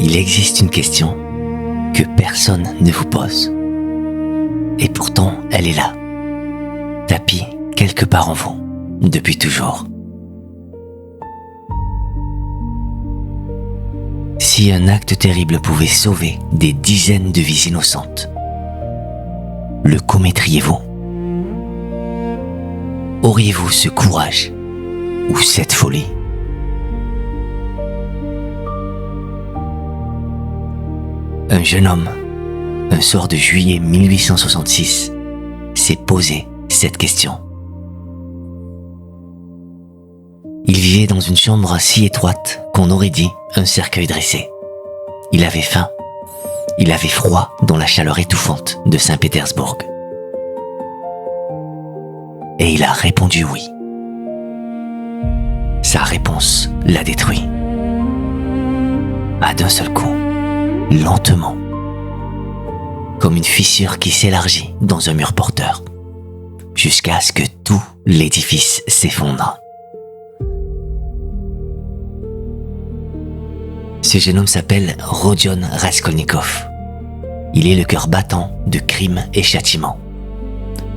Il existe une question que personne ne vous pose. Et pourtant, elle est là, tapie quelque part en vous, depuis toujours. Si un acte terrible pouvait sauver des dizaines de vies innocentes, le commettriez-vous? Auriez-vous ce courage ou cette folie? Un jeune homme, un soir de juillet 1866, s'est posé cette question. Il vivait dans une chambre si étroite qu'on aurait dit un cercueil dressé. Il avait faim, il avait froid dans la chaleur étouffante de Saint-Pétersbourg. Et il a répondu oui. Sa réponse l'a détruit. Pas d'un seul coup, lentement, comme une fissure qui s'élargit dans un mur porteur, jusqu'à ce que tout l'édifice s'effondre. Ce jeune homme s'appelle Rodion Raskolnikov. Il est le cœur battant de Crime et Châtiment,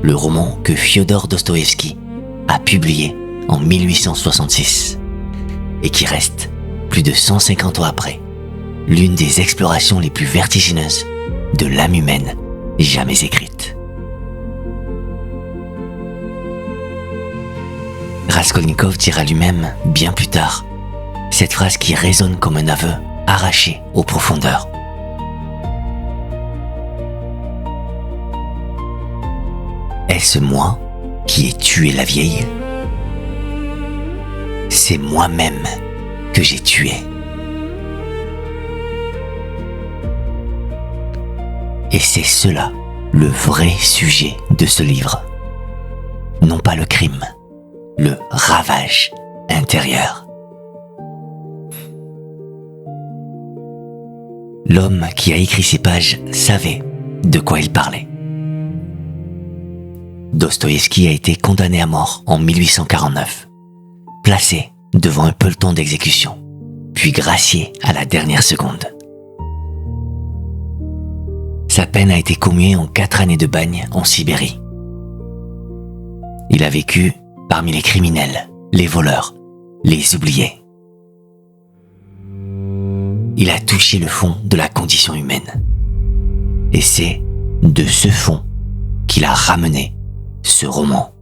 le roman que Fiodor Dostoïevski a publié en 1866 et qui reste, plus de 150 ans après, l'une des explorations les plus vertigineuses de l'âme humaine jamais écrite. Raskolnikov dira lui-même, bien plus tard, cette phrase qui résonne comme un aveu arraché aux profondeurs. Est-ce moi qui ai tué la vieille? C'est moi-même que j'ai tué. Et c'est cela le vrai sujet de ce livre. Non pas le crime, le ravage intérieur. L'homme qui a écrit ces pages savait de quoi il parlait. Dostoïevski a été condamné à mort en 1849, placé devant un peloton d'exécution, puis gracié à la dernière seconde. Sa peine a été commuée en 4 années de bagne en Sibérie. Il a vécu parmi les criminels, les voleurs, les oubliés. Il a touché le fond de la condition humaine. Et c'est de ce fond qu'il a ramené ce roman.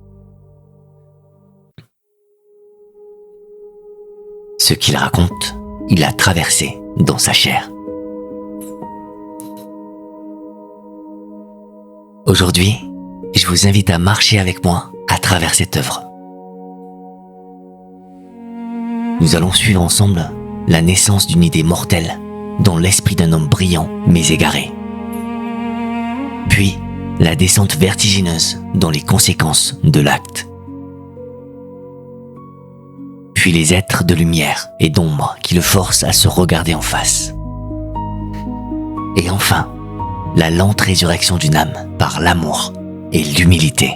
Ce qu'il raconte, il a traversé dans sa chair. Aujourd'hui, je vous invite à marcher avec moi à travers cette œuvre. Nous allons suivre ensemble la naissance d'une idée mortelle dans l'esprit d'un homme brillant mais égaré. Puis, la descente vertigineuse dans les conséquences de l'acte. Puis les êtres de lumière et d'ombre qui le forcent à se regarder en face. Et enfin, la lente résurrection d'une âme par l'amour et l'humilité.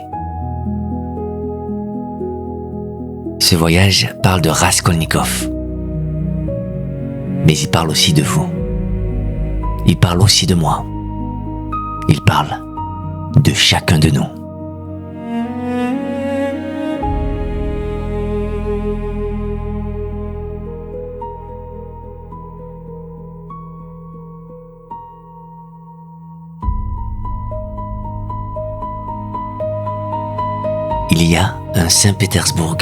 Ce voyage parle de Raskolnikov. Mais il parle aussi de vous. Il parle aussi de moi. Il parle de chacun de nous. Il y a un Saint-Pétersbourg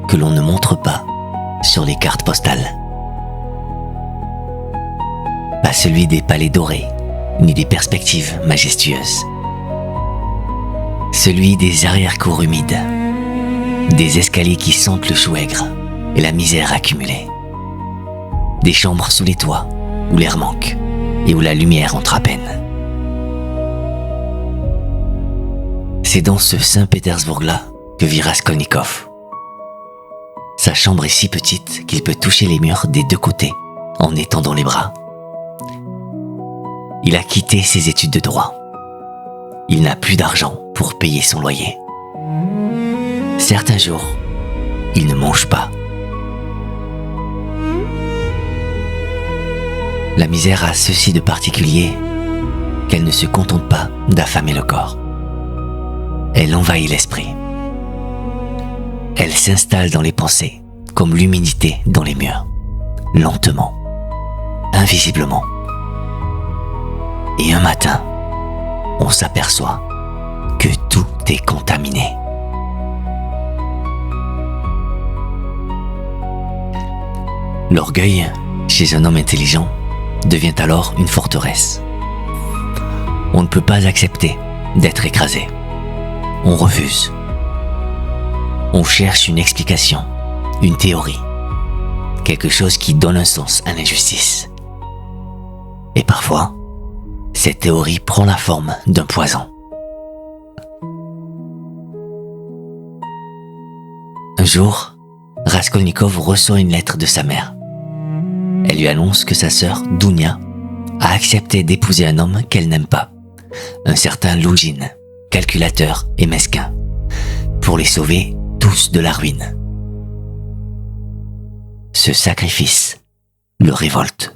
que l'on ne montre pas sur les cartes postales. Pas celui des palais dorés, ni des perspectives majestueuses. Celui des arrière-cours humides, des escaliers qui sentent le chou aigre et la misère accumulée. Des chambres sous les toits, où l'air manque et où la lumière entre à peine. C'est dans ce Saint-Pétersbourg-là que vit Raskolnikov. Sa chambre est si petite qu'il peut toucher les murs des 2 côtés en étendant les bras. Il a quitté ses études de droit. Il n'a plus d'argent pour payer son loyer. Certains jours, il ne mange pas. La misère a ceci de particulier qu'elle ne se contente pas d'affamer le corps. Elle envahit l'esprit. Elle s'installe dans les pensées, comme l'humidité dans les murs, lentement, invisiblement. Et un matin, on s'aperçoit que tout est contaminé. L'orgueil, chez un homme intelligent, devient alors une forteresse. On ne peut pas accepter d'être écrasé. On refuse. On cherche une explication, une théorie, quelque chose qui donne un sens à l'injustice. Et parfois, cette théorie prend la forme d'un poison. Un jour, Raskolnikov reçoit une lettre de sa mère. Elle lui annonce que sa sœur, Dounia, a accepté d'épouser un homme qu'elle n'aime pas, un certain Lougine, calculateur et mesquin, pour les sauver tous de la ruine. Ce sacrifice le révolte.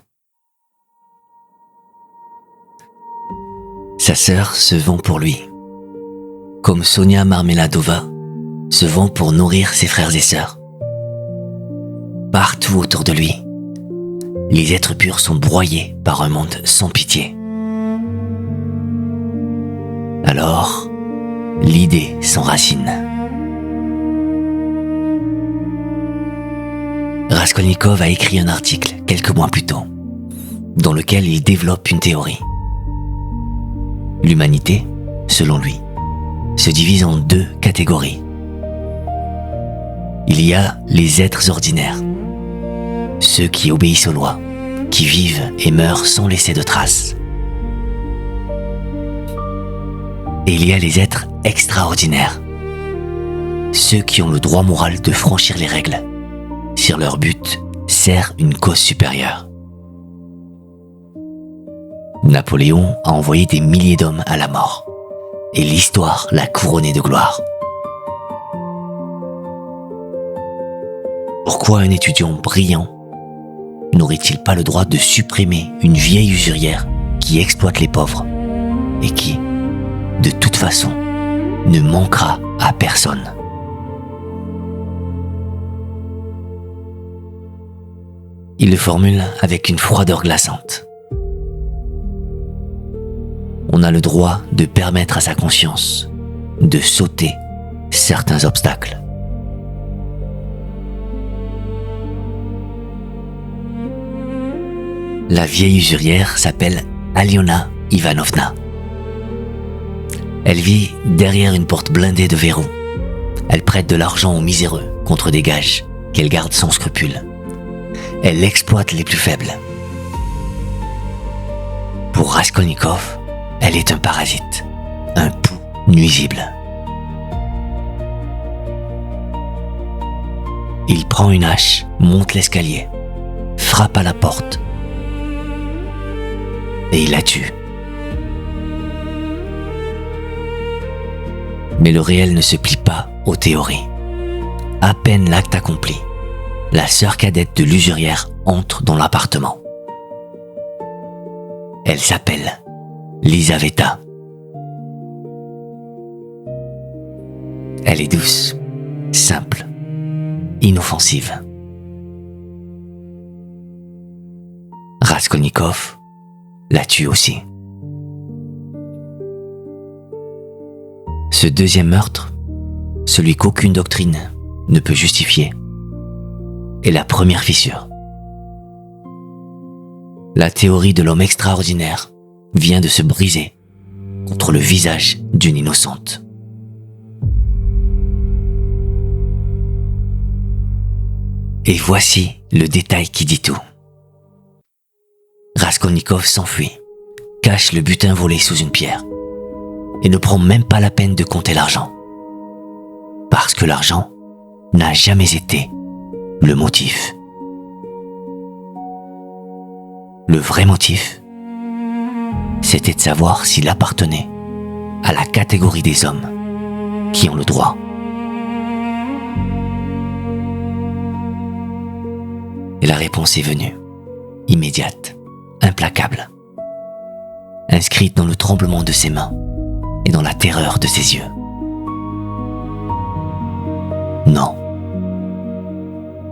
Sa sœur se vend pour lui, comme Sonia Marmeladova se vend pour nourrir ses frères et sœurs. Partout autour de lui, les êtres purs sont broyés par un monde sans pitié. Alors, l'idée s'enracine. Raskolnikov a écrit un article quelques mois plus tôt, dans lequel il développe une théorie. L'humanité, selon lui, se divise en deux catégories. Il y a les êtres ordinaires, ceux qui obéissent aux lois, qui vivent et meurent sans laisser de traces. Et il y a les êtres extraordinaires, ceux qui ont le droit moral de franchir les règles, si leur but sert une cause supérieure. Napoléon a envoyé des milliers d'hommes à la mort, et l'histoire l'a couronné de gloire. Pourquoi un étudiant brillant n'aurait-il pas le droit de supprimer une vieille usurière qui exploite les pauvres et qui, de toute façon, ne manquera à personne? Il le formule avec une froideur glaçante. On a le droit de permettre à sa conscience de sauter certains obstacles. La vieille usurière s'appelle Aliona Ivanovna. Elle vit derrière une porte blindée de verrous. Elle prête de l'argent aux miséreux contre des gages qu'elle garde sans scrupule. Elle exploite les plus faibles. Pour Raskolnikov, elle est un parasite, un pouls nuisible. Il prend une hache, monte l'escalier, frappe à la porte et il la tue. Mais le réel ne se plie pas aux théories. À peine l'acte accompli, la sœur cadette de l'usurière entre dans l'appartement. Elle s'appelle Lizaveta. Elle est douce, simple, inoffensive. Raskolnikov la tue aussi. Ce deuxième meurtre, celui qu'aucune doctrine ne peut justifier, est la première fissure. La théorie de l'homme extraordinaire vient de se briser contre le visage d'une innocente. Et voici le détail qui dit tout. Raskolnikov s'enfuit, cache le butin volé sous une pierre et ne prend même pas la peine de compter l'argent. Parce que l'argent n'a jamais été le motif. Le vrai motif, c'était de savoir s'il appartenait à la catégorie des hommes qui ont le droit. Et la réponse est venue, immédiate, implacable. implacable, inscrite dans le tremblement de ses mains et dans la terreur de ses yeux. Non,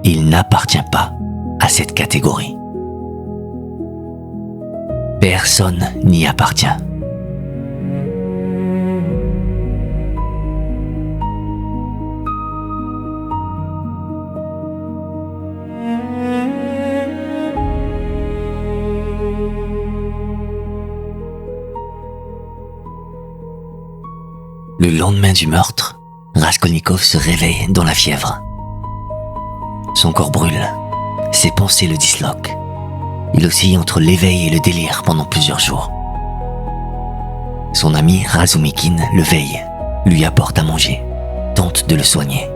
il n'appartient pas à cette catégorie. Personne n'y appartient. Le lendemain du meurtre, Raskolnikov se réveille dans la fièvre. Son corps brûle, ses pensées le disloquent. Il oscille entre l'éveil et le délire pendant plusieurs jours. Son ami Razumikhin le veille, lui apporte à manger, tente de le soigner.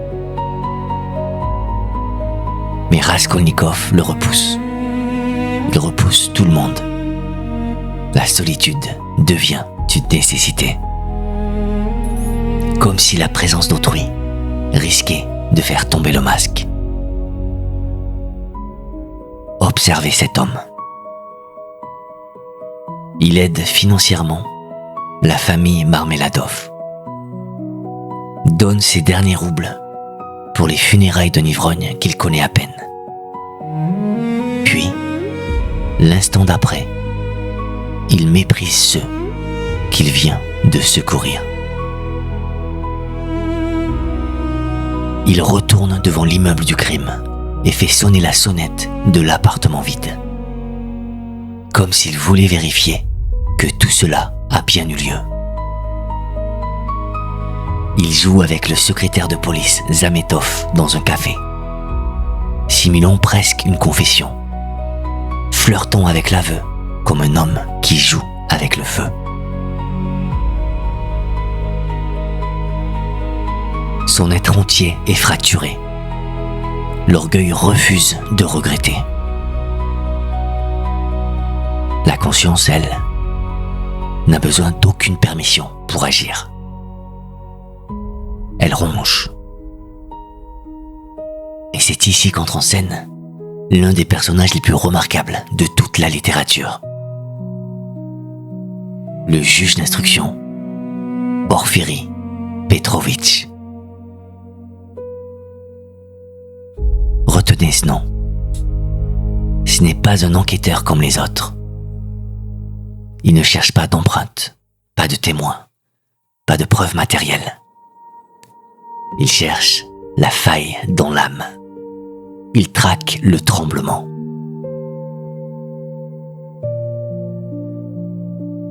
Mais Raskolnikov le repousse. Il repousse tout le monde. La solitude devient une nécessité. Comme si la présence d'autrui risquait de faire tomber le masque. Observez cet homme. Il aide financièrement la famille Marmeladov. Donne ses derniers roubles pour les funérailles d'un ivrogne qu'il connaît à peine. Puis, l'instant d'après, il méprise ceux qu'il vient de secourir. Il retourne devant l'immeuble du crime et fait sonner la sonnette de l'appartement vide. Comme s'il voulait vérifier que tout cela a bien eu lieu. Il joue avec le secrétaire de police Zametov dans un café, simulant presque une confession, flirtant avec l'aveu comme un homme qui joue avec le feu. Son être entier est fracturé. L'orgueil refuse de regretter. La conscience, elle, n'a besoin d'aucune permission pour agir. Elle ronge. Et c'est ici qu'entre en scène l'un des personnages les plus remarquables de toute la littérature. Le juge d'instruction, Porfiri Petrovitch. Retenez ce nom. Ce n'est pas un enquêteur comme les autres. Il ne cherche pas d'empreintes, pas de témoins, pas de preuves matérielles. Il cherche la faille dans l'âme. Il traque le tremblement.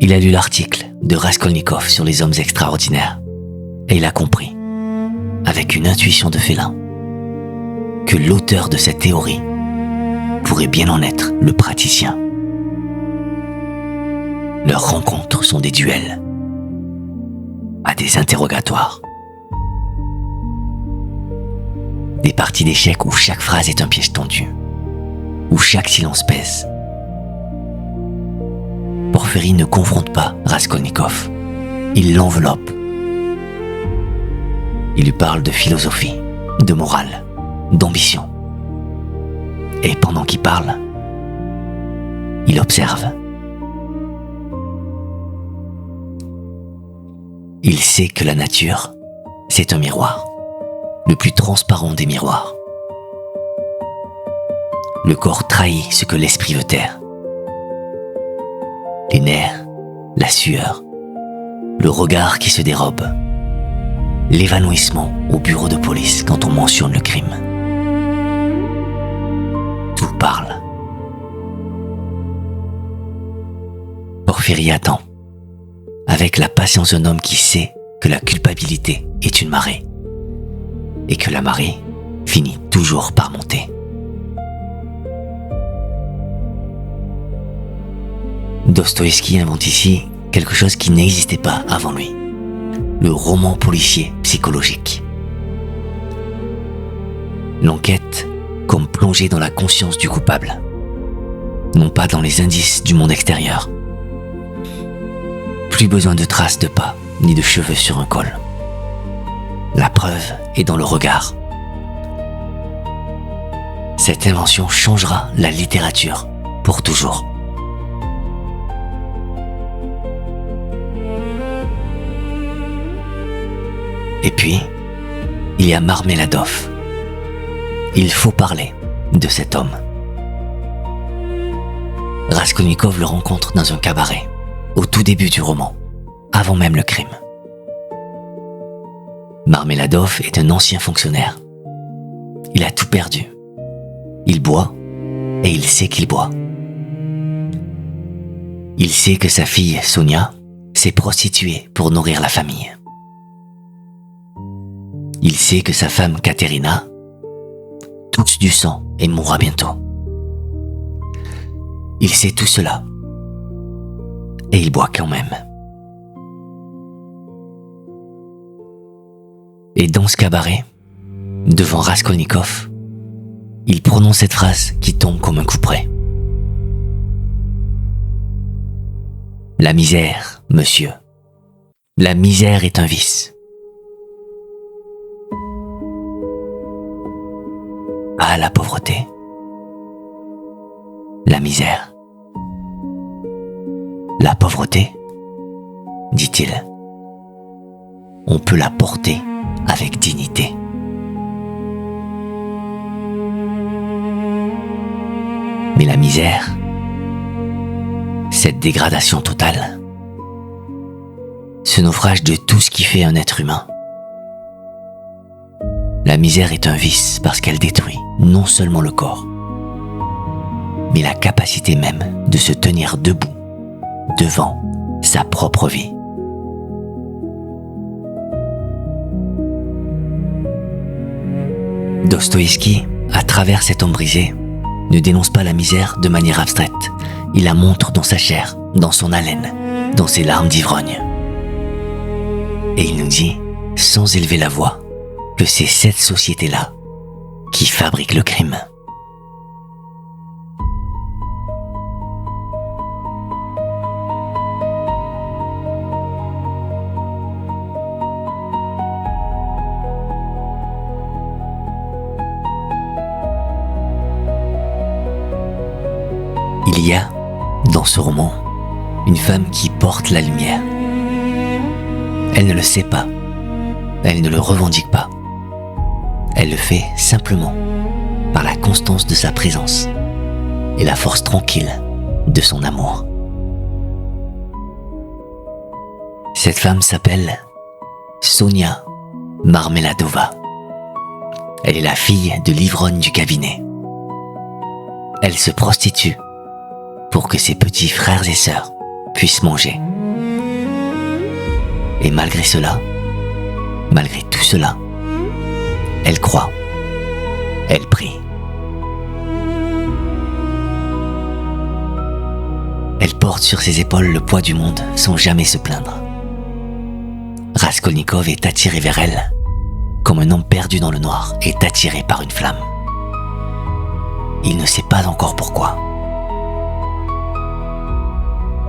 Il a lu l'article de Raskolnikov sur les hommes extraordinaires et il a compris, avec une intuition de félin, que l'auteur de cette théorie pourrait bien en être le praticien. Leurs rencontres sont des duels, pas des interrogatoires. Des parties d'échecs où chaque phrase est un piège tendu, où chaque silence pèse. Porphyri ne confronte pas Raskolnikov, il l'enveloppe. Il lui parle de philosophie, de morale, d'ambition. Et pendant qu'il parle, il observe. Il sait que la nature, c'est un miroir, le plus transparent des miroirs. Le corps trahit ce que l'esprit veut taire. Les nerfs, la sueur, le regard qui se dérobe, l'évanouissement au bureau de police quand on mentionne le crime. Tout parle. Porphyri attend, avec la patience d'un homme qui sait que la culpabilité est une marée, et que la marée finit toujours par monter. Dostoïevski invente ici quelque chose qui n'existait pas avant lui, le roman policier psychologique. L'enquête comme plongée dans la conscience du coupable, non pas dans les indices du monde extérieur. Plus besoin de traces de pas, ni de cheveux sur un col. La preuve est dans le regard. Cette invention changera la littérature pour toujours. puis, il y a Marmeladov. Il faut parler de cet homme. Raskolnikov le rencontre dans un cabaret, au tout début du roman, avant même le crime. Marmeladov est un ancien fonctionnaire. Il a tout perdu. Il boit et il sait qu'il boit. Il sait que sa fille, Sonia, s'est prostituée pour nourrir la famille. Il sait que sa femme, Katerina, touche du sang et mourra bientôt. Il sait tout cela. Et il boit quand même. Et dans ce cabaret, devant Raskolnikov, il prononce cette phrase qui tombe comme un couperet. La misère, monsieur. La misère est un vice. Ah, la pauvreté. La misère. La pauvreté, dit-il. On peut la porter avec dignité. Mais la misère, cette dégradation totale, ce naufrage de tout ce qui fait un être humain. La misère est un vice parce qu'elle détruit non seulement le corps, mais la capacité même de se tenir debout devant sa propre vie. Dostoïevski, à travers cet homme brisé, ne dénonce pas la misère de manière abstraite. Il la montre dans sa chair, dans son haleine, dans ses larmes d'ivrogne. Et il nous dit, sans élever la voix, que c'est cette société-là qui fabrique le crime. Il y a, dans ce roman, une femme qui porte la lumière. Elle ne le sait pas, elle ne le revendique pas. Elle le fait simplement par la constance de sa présence et la force tranquille de son amour. Cette femme s'appelle Sonia Marmeladova. Elle est la fille de l'ivrogne du cabinet. Elle se prostitue pour que ses petits frères et sœurs puissent manger. Et malgré cela, malgré tout cela, elle croit, elle prie. Elle porte sur ses épaules le poids du monde sans jamais se plaindre. Raskolnikov est attiré vers elle, comme un homme perdu dans le noir est attiré par une flamme. Il ne sait pas encore pourquoi.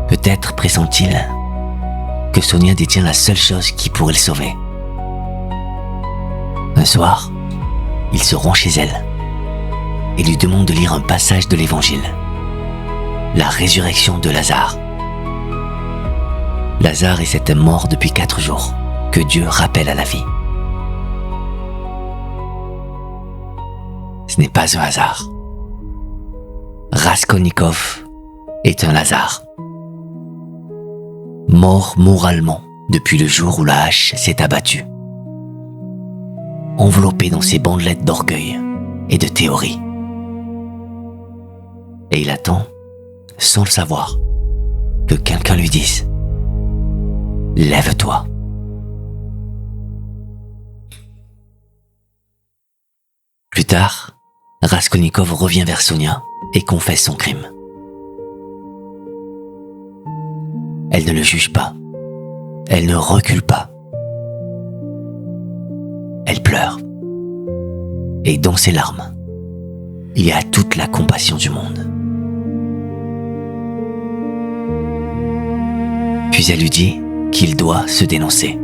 Peut-être pressent-il que Sonia détient la seule chose qui pourrait le sauver. Un soir, il se rend chez elle et lui demande de lire un passage de l'Évangile, la résurrection de Lazare. Lazare est cet homme mort depuis 4 jours que Dieu rappelle à la vie. Ce n'est pas un hasard. Raskolnikov est un Lazare. Mort moralement depuis le jour où la hache s'est abattue. Enveloppé dans ses bandelettes d'orgueil et de théorie. Et il attend, sans le savoir, que quelqu'un lui dise « Lève-toi ». Plus tard, Raskolnikov revient vers Sonia et confesse son crime. Elle ne le juge pas. Elle ne recule pas. Elle pleure. Et dans ses larmes, il y a toute la compassion du monde. Puis elle lui dit qu'il doit se dénoncer,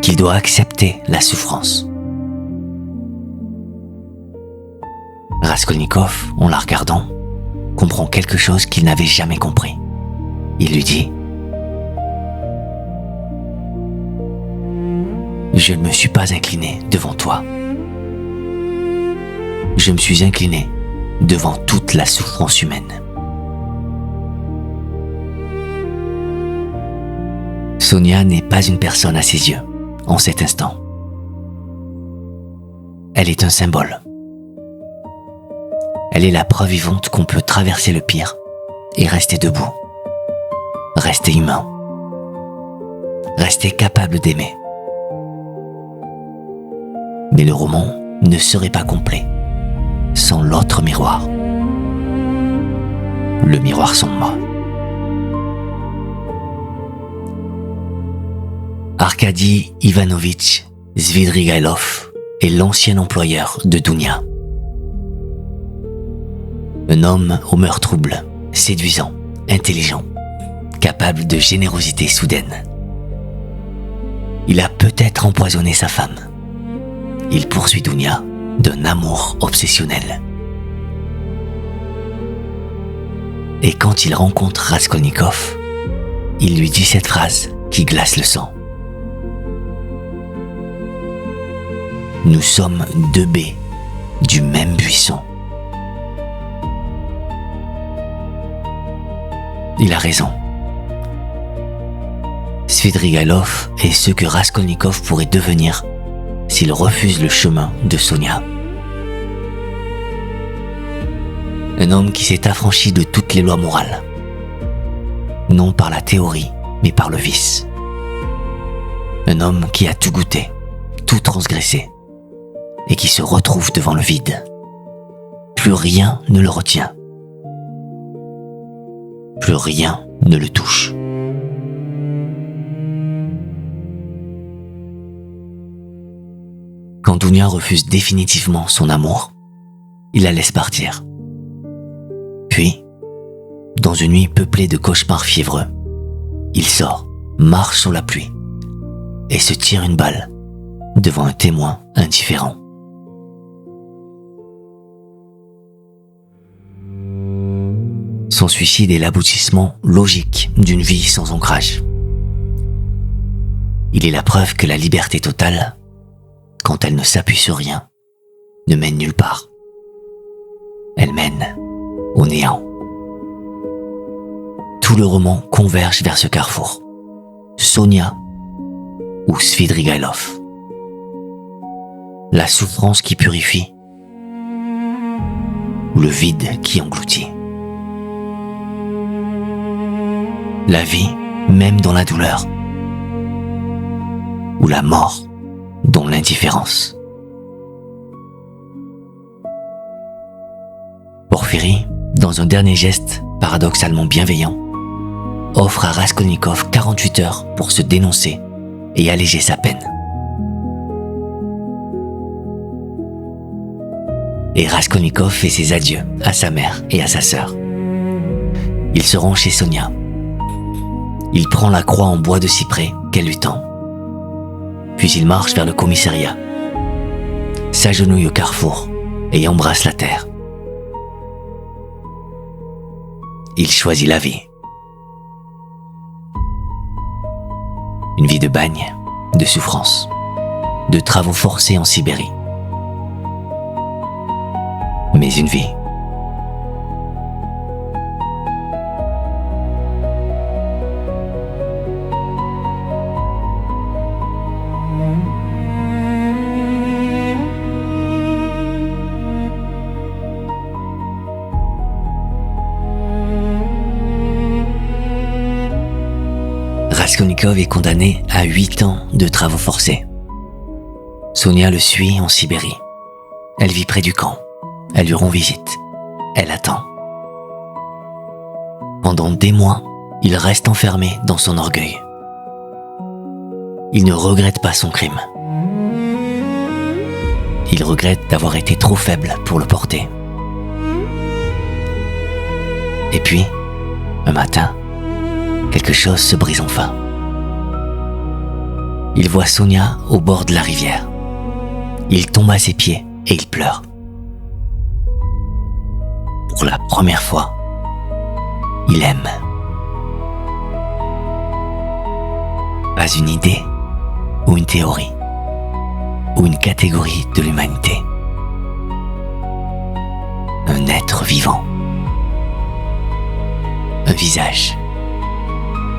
qu'il doit accepter la souffrance. Raskolnikov, en la regardant, comprend quelque chose qu'il n'avait jamais compris. Il lui dit « je ne me suis pas incliné devant toi. Je me suis incliné devant toute la souffrance humaine. Sonia n'est pas une personne à ses yeux en cet instant. Elle est un symbole. Elle est la preuve vivante qu'on peut traverser le pire et rester debout, rester humain, rester capable d'aimer. Mais le roman ne serait pas complet sans l'autre miroir, le miroir sombre. Arkady Ivanovitch Svidrigaïlov est l'ancien employeur de Dounia. Un homme aux mœurs troubles, séduisant, intelligent, capable de générosité soudaine. Il a peut-être empoisonné sa femme. Il poursuit Dounia d'un amour obsessionnel. Et quand il rencontre Raskolnikov, il lui dit cette phrase qui glace le sang. Nous sommes deux baies du même buisson. Il a raison. Svidrigaïlov est ce que Raskolnikov pourrait devenir s'il refuse le chemin de Sonia. Un homme qui s'est affranchi de toutes les lois morales, non par la théorie, mais par le vice. Un homme qui a tout goûté, tout transgressé, et qui se retrouve devant le vide. Plus rien ne le retient. Plus rien ne le touche. Quand Dounia refuse définitivement son amour, il la laisse partir. Puis, dans une nuit peuplée de cauchemars fiévreux, il sort, marche sous la pluie et se tire une balle devant un témoin indifférent. Son suicide est l'aboutissement logique d'une vie sans ancrage. Il est la preuve que la liberté totale, quand elle ne s'appuie sur rien, ne mène nulle part. Elle mène au néant. Tout le roman converge vers ce carrefour. Sonia ou Svidrigaïlov. La souffrance qui purifie ou le vide qui engloutit. La vie, même dans la douleur, ou la mort dans l'indifférence. Porphyri, dans un dernier geste paradoxalement bienveillant, offre à Raskolnikov 48 heures pour se dénoncer et alléger sa peine. Et Raskolnikov fait ses adieux à sa mère et à sa sœur. Il se rend chez Sonia. Il prend la croix en bois de cyprès qu'elle lui tend. Puis il marche vers le commissariat, s'agenouille au carrefour et embrasse la terre. Il choisit la vie. Une vie de bagne, de souffrance, de travaux forcés en Sibérie. Mais une vie. Raskolnikov est condamné à 8 ans de travaux forcés. Sonia le suit en Sibérie. Elle vit près du camp. Elle lui rend visite. Elle attend. Pendant des mois, il reste enfermé dans son orgueil. Il ne regrette pas son crime. Il regrette d'avoir été trop faible pour le porter. Et puis, un matin, quelque chose se brise enfin. Il voit Sonia au bord de la rivière. Il tombe à ses pieds et il pleure. Pour la première fois, il aime. Pas une idée ou une théorie, ou une catégorie de l'humanité. Un être vivant. Un visage.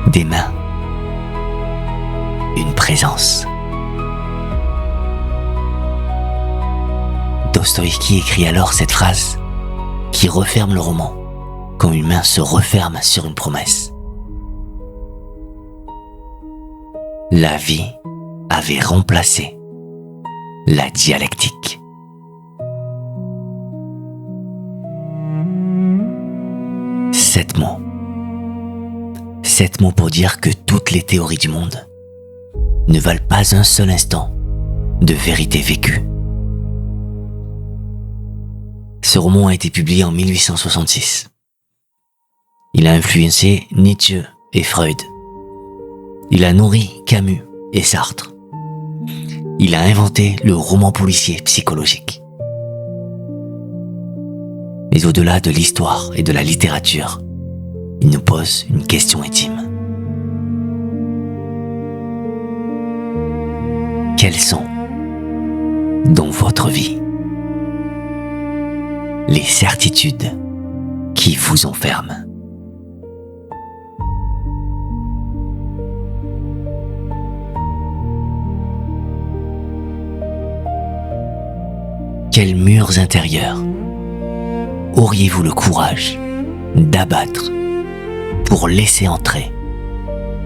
Des mains. Une présence. Dostoïevski écrit alors cette phrase qui referme le roman, comme une main se referme sur une promesse. La vie avait remplacé la dialectique. Sept mots. 7 mots pour dire que toutes les théories du monde ne valent pas un seul instant de vérité vécue. Ce roman a été publié en 1866. Il a influencé Nietzsche et Freud. Il a nourri Camus et Sartre. Il a inventé le roman policier psychologique. Mais au-delà de l'histoire et de la littérature, il nous pose une question intime. Quelles sont, dans votre vie, les certitudes qui vous enferment? Quels murs intérieurs auriez-vous le courage d'abattre pour laisser entrer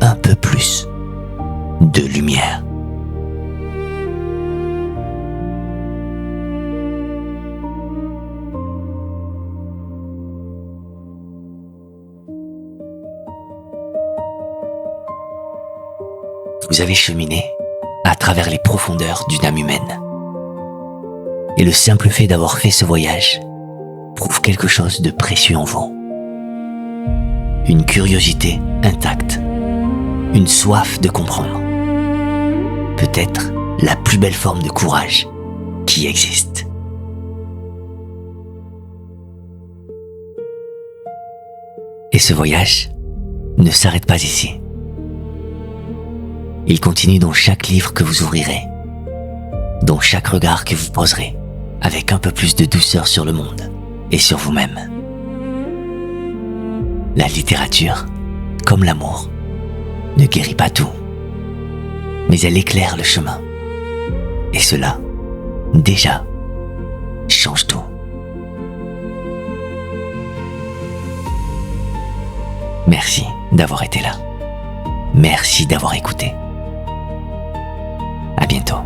un peu plus de lumière? Vous avez cheminé à travers les profondeurs d'une âme humaine. Et le simple fait d'avoir fait ce voyage prouve quelque chose de précieux en vous. Une curiosité intacte, une soif de comprendre. Peut-être la plus belle forme de courage qui existe. Et ce voyage ne s'arrête pas ici. Il continue dans chaque livre que vous ouvrirez, dans chaque regard que vous poserez, avec un peu plus de douceur sur le monde et sur vous-même. La littérature, comme l'amour, ne guérit pas tout, mais elle éclaire le chemin. Et cela, déjà, change tout. Merci d'avoir été là. Merci d'avoir écouté. À bientôt.